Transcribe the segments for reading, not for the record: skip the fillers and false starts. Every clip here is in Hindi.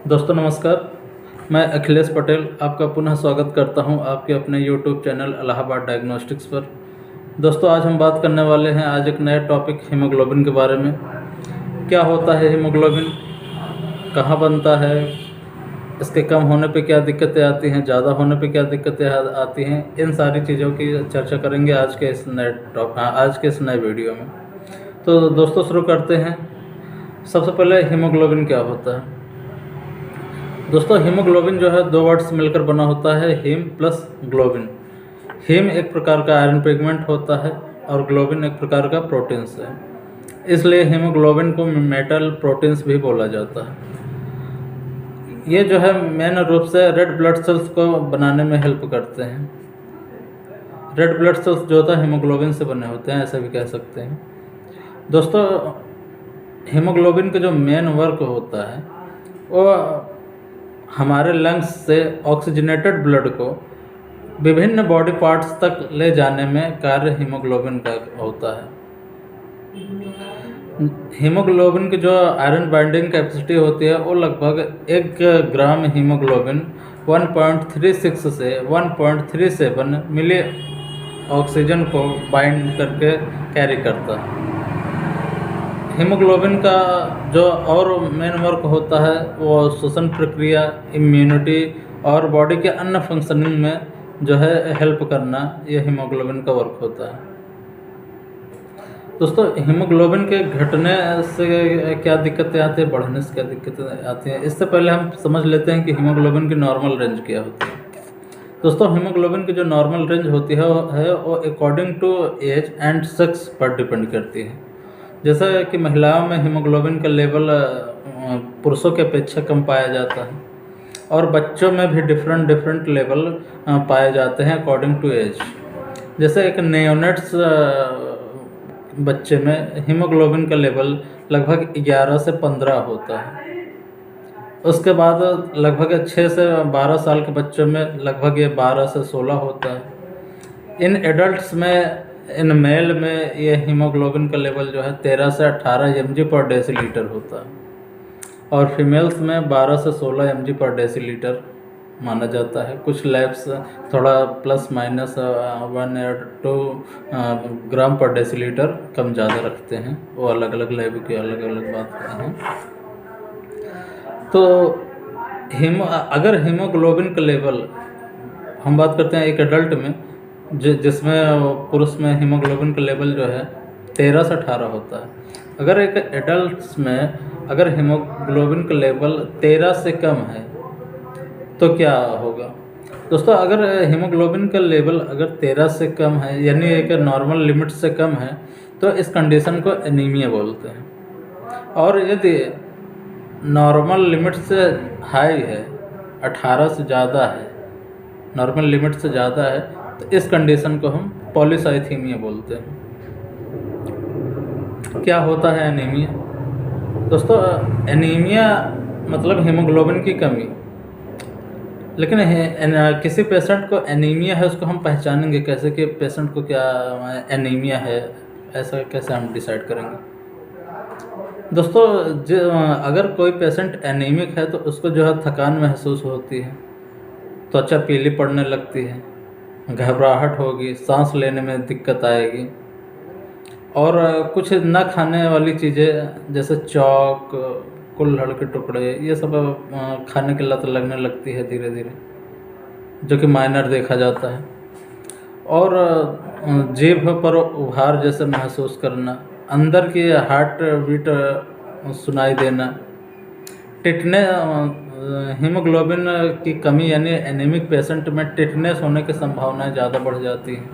दोस्तों नमस्कार। मैं अखिलेश पटेल आपका पुनः स्वागत करता हूं आपके अपने YouTube चैनल इलाहाबाद डायग्नोस्टिक्स पर। दोस्तों आज हम बात करने वाले हैं आज एक नया टॉपिक हीमोग्लोबिन के बारे में। क्या होता है हीमोग्लोबिन, कहाँ बनता है, इसके कम होने पे क्या दिक्कतें आती हैं, ज़्यादा होने पे क्या दिक्कतें आती हैं, इन सारी चीज़ों की चर्चा करेंगे आज के इस नए वीडियो में। तो दोस्तों शुरू करते हैं। सबसे पहले हीमोग्लोबिन क्या होता है। दोस्तों हीमोग्लोबिन जो है दो वर्ड से मिलकर बना होता है, हीम प्लस ग्लोबिन। हीम एक प्रकार का आयरन पिगमेंट होता है और ग्लोबिन एक प्रकार का प्रोटीन्स है, इसलिए हीमोग्लोबिन को मेटल प्रोटीन्स भी बोला जाता है। ये जो है मेन रूप से रेड ब्लड सेल्स को बनाने में हेल्प करते हैं। रेड ब्लड सेल्स जो होता है हीमोग्लोबिन से बने होते हैं, ऐसा भी कह सकते हैं। दोस्तों हीमोग्लोबिन का जो मेन वर्क होता है वो हमारे लंग्स से ऑक्सीजनेटेड ब्लड को विभिन्न बॉडी पार्ट्स तक ले जाने में कार्य हीमोग्लोबिन का होता है। हीमोग्लोबिन की जो आयरन बाइंडिंग कैपेसिटी होती है वो लगभग 1 ग्राम हीमोग्लोबिन 1.36 से 1.37 मिली ऑक्सीजन को बाइंड करके कैरी करता है। हीमोग्लोबिन का जो और मेन वर्क होता है वो श्वसन प्रक्रिया, इम्यूनिटी और बॉडी के अन्य फंक्शनिंग में जो है हेल्प करना, ये हीमोग्लोबिन का वर्क होता है। दोस्तों हीमोग्लोबिन के घटने से क्या दिक्कतें आती हैं, बढ़ने से क्या दिक्कतें आती हैं, इससे पहले हम समझ लेते हैं कि हीमोग्लोबिन की नॉर्मल रेंज क्या होती है। दोस्तों हीमोग्लोबिन की जो नॉर्मल रेंज होती है वो according to age and sex पर डिपेंड करती है। जैसा कि महिलाओं में हीमोग्लोबिन का लेवल पुरुषों के अपेक्षा कम पाया जाता है और बच्चों में भी डिफरेंट लेवल पाए जाते हैं अकॉर्डिंग टू एज। जैसे एक नेओनेट्स बच्चे में हीमोग्लोबिन का लेवल लगभग 11 से 15 होता है। उसके बाद लगभग 6 से 12 साल के बच्चों में लगभग ये 12 से 16 होता है। इन एडल्ट्स में, इन मेल में ये हीमोग्लोबिन का लेवल जो है 13 से 18 mg पर डेसीलीटर होता है और फीमेल्स में 12 से 16 mg पर डेसीलीटर माना जाता है। कुछ लैब्स थोड़ा प्लस माइनस 1 या 2 ग्राम पर डेसीलीटर कम ज़्यादा रखते हैं, वो अलग अलग लैब की अलग अलग बात हैं। तो अगर हीमोग्लोबिन का लेवल हम बात करते हैं एक एडल्ट में, जिसमें पुरुष में हीमोग्लोबिन का लेवल जो है 13 से 18 होता है। अगर एक एडल्ट में अगर हीमोग्लोबिन का लेवल 13 से कम है तो क्या होगा। दोस्तों अगर हीमोग्लोबिन का लेवल अगर 13 से कम है यानी एक नॉर्मल लिमिट से कम है तो इस कंडीशन को एनीमिया बोलते हैं। और यदि नॉर्मल लिमिट से हाई है, 18 से ज़्यादा है, नॉर्मल लिमिट से ज़्यादा है, तो इस कंडीशन को हम पॉलीसाइथीमिया बोलते हैं। क्या होता है एनीमिया। दोस्तों एनीमिया मतलब हीमोग्लोबिन की कमी। लेकिन किसी पेशेंट को एनीमिया है उसको हम पहचानेंगे कैसे कि पेशेंट को क्या एनीमिया है, ऐसा कैसे हम डिसाइड करेंगे। दोस्तों अगर कोई पेशेंट एनीमिक है तो उसको जो है थकान महसूस होती है, त्वचा पीली पड़ने लगती है, घबराहट होगी, सांस लेने में दिक्कत आएगी और कुछ न खाने वाली चीज़ें जैसे चौक, कुल्हड़ के टुकड़े, ये सब खाने की लत लगने लगती है धीरे धीरे, जो कि माइनर देखा जाता है। और जीभ पर उभार जैसे महसूस करना, अंदर की हार्ट बीट सुनाई देना, टिटने हीमोग्लोबिन की कमी यानी एनीमिक पेशेंट में टिटनेस होने की संभावनाएं ज़्यादा बढ़ जाती हैं।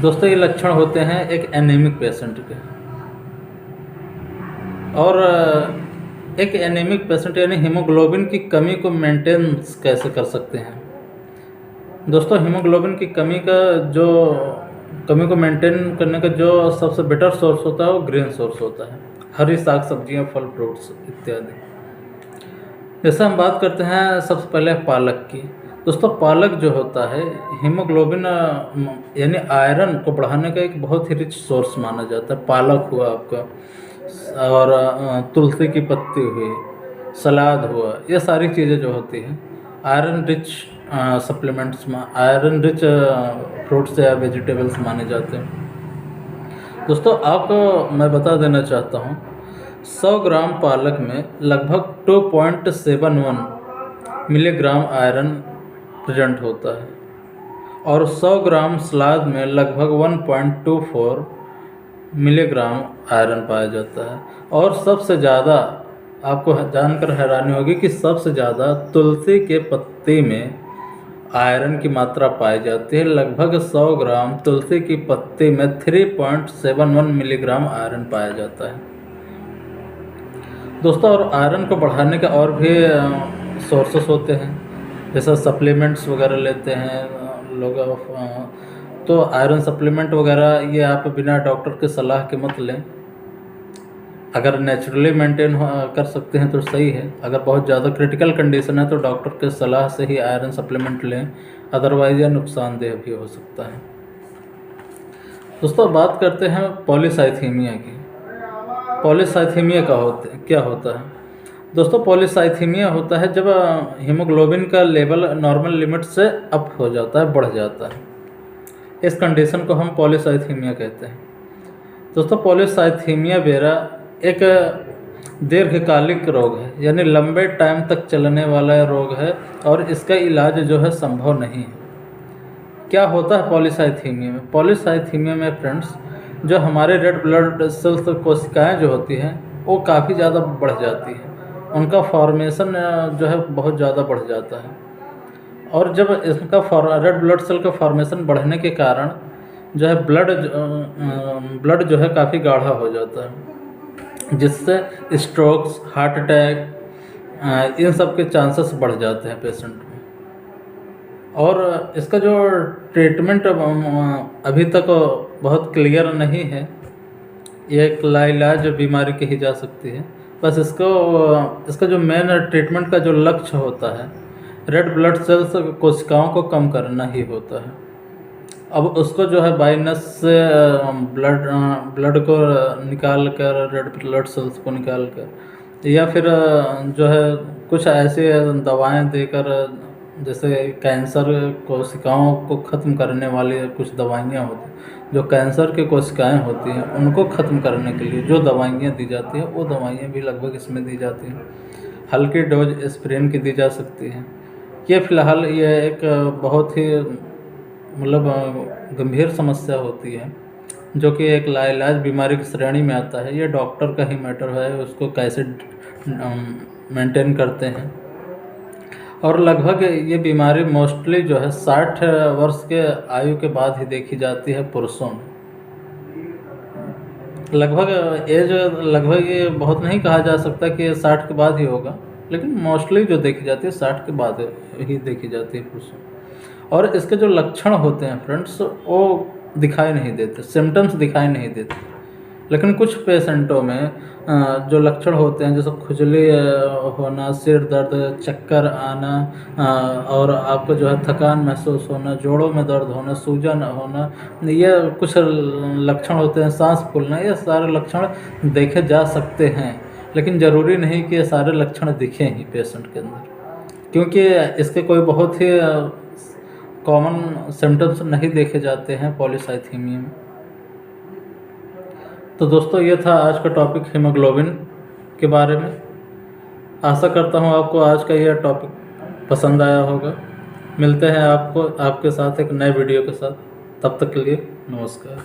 दोस्तों ये लक्षण होते हैं एक एनीमिक पेशेंट के। और एक एनीमिक पेशेंट यानी हीमोग्लोबिन की कमी को मेंटेन कैसे कर सकते हैं। दोस्तों हीमोग्लोबिन की कमी को मेंटेन करने का जो सबसे बेटर सोर्स होता है वो ग्रीन सोर्स होता है, हरी साग सब्जियां, फल फ्रूट्स इत्यादि। जैसे हम बात करते हैं सबसे पहले पालक की। दोस्तों पालक जो होता है हीमोग्लोबिन यानी आयरन को बढ़ाने का एक बहुत ही रिच सोर्स माना जाता है। पालक हुआ आपका, और तुलसी की पत्ती हुई, सलाद हुआ, ये सारी चीज़ें जो होती हैं आयरन रिच सप्लीमेंट्स में, आयरन रिच फ्रूट्स या वेजिटेबल्स माने जाते हैं। दोस्तों आपको मैं बता देना चाहता हूँ 100 ग्राम पालक में लगभग 2.71 मिलीग्राम आयरन प्रेजेंट होता है और 100 ग्राम सलाद में लगभग 1.24 मिलीग्राम आयरन पाया जाता है। और सबसे ज़्यादा आपको जानकर हैरानी होगी कि सबसे ज़्यादा तुलसी के पत्ते में आयरन की मात्रा पाई जाती है। लगभग 100 ग्राम तुलसी की पत्ती में 3.71 मिलीग्राम आयरन पाया जाता है। दोस्तों और आयरन को बढ़ाने के और भी सोर्सेस होते हैं, जैसा सप्लीमेंट्स वगैरह लेते हैं लोग, तो आयरन सप्लीमेंट वगैरह ये आप बिना डॉक्टर के सलाह के मत लें। अगर नेचुरली मेंटेन कर सकते हैं तो सही है, अगर बहुत ज़्यादा क्रिटिकल कंडीशन है तो डॉक्टर के सलाह से ही आयरन सप्लीमेंट लें, अदरवाइज यह नुकसानदेह भी हो सकता है। दोस्तों बात करते हैं पॉलीसाइथीमिया की। पॉलीसाइथीमिया क्या होता है? दोस्तों पॉलीसाइथीमिया होता है जब हीमोग्लोबिन का लेवल नॉर्मल लिमिट से अप हो जाता है, बढ़ जाता है। इस कंडीशन को हम पॉलीसाइथीमिया कहते हैं। दोस्तों पॉलीसाइथीमिया वेरा एक दीर्घकालिक रोग है, यानी लंबे टाइम तक चलने वाला रोग है और इसका इलाज जो है संभव नहीं है। क्या होता है पॉलीसाइथीमिया में? पॉलीसाइथीमिया में फ्रेंड्स जो हमारे रेड ब्लड सेल्स कोशिकाएँ जो होती हैं वो काफ़ी ज़्यादा बढ़ जाती हैं, उनका फॉर्मेशन जो है बहुत ज़्यादा बढ़ जाता है। और जब इसका रेड ब्लड सेल का फॉर्मेशन बढ़ने के कारण जो है ब्लड जो है काफ़ी गाढ़ा हो जाता है, जिससे स्ट्रोक्स, हार्ट अटैक इन सब के चांसेस बढ़ जाते हैं पेशेंट में। और इसका जो ट्रीटमेंट अभी तक बहुत क्लियर नहीं है, ये एक लाइलाज बीमारी कही जा सकती है। बस इसका जो मेन ट्रीटमेंट का जो लक्ष्य होता है रेड ब्लड सेल्स कोशिकाओं को कम करना ही होता है। अब उसको जो है बाइनस से ब्लड को निकाल कर, रेड ब्लड सेल्स को निकाल कर, या फिर जो है कुछ ऐसे दवाएं देकर, जैसे कैंसर कोशिकाओं को ख़त्म करने वाली कुछ दवाइयाँ होती हैं, जो कैंसर की कोशिकाएं होती हैं उनको ख़त्म करने के लिए जो दवाइयाँ दी जाती हैं वो दवाइयाँ भी लगभग इसमें दी जाती हैं। हल्की डोज एस्पिरिन की दी जा सकती है। ये फ़िलहाल ये एक बहुत ही गंभीर समस्या होती है, जो कि एक लाइलाज बीमारी की श्रेणी में आता है। ये डॉक्टर का ही मैटर है, उसको कैसे मेंटेन करते हैं। और लगभग ये बीमारी मोस्टली जो है 60 वर्ष के आयु के बाद ही देखी जाती है पुरुषों में। लगभग ये बहुत नहीं कहा जा सकता कि ये 60 के बाद ही होगा, लेकिन मोस्टली जो देखी जाती है 60 के बाद ही देखी जाती है पुरुषों में। और इसके जो लक्षण होते हैं फ्रेंड्स वो दिखाई नहीं देते, सिम्टम्स दिखाई नहीं देते, लेकिन कुछ पेशेंटों में जो लक्षण होते हैं जैसे खुजली होना, सिर दर्द, चक्कर आना, और आपको जो है थकान महसूस होना, जोड़ों में दर्द होना, सूजन होना, ये कुछ लक्षण होते हैं, सांस फूलना, ये सारे लक्षण देखे जा सकते हैं। लेकिन ज़रूरी नहीं कि ये सारे लक्षण दिखें ही पेशेंट के अंदर, क्योंकि इसके कोई बहुत ही कॉमन सिम्टम्स नहीं देखे जाते हैं पॉलीसाइथीमिया में। तो दोस्तों ये था आज का टॉपिक हीमोग्लोबिन के बारे में। आशा करता हूँ आपको आज का यह टॉपिक पसंद आया होगा। मिलते हैं आपके साथ एक नए वीडियो के साथ, तब तक के लिए नमस्कार।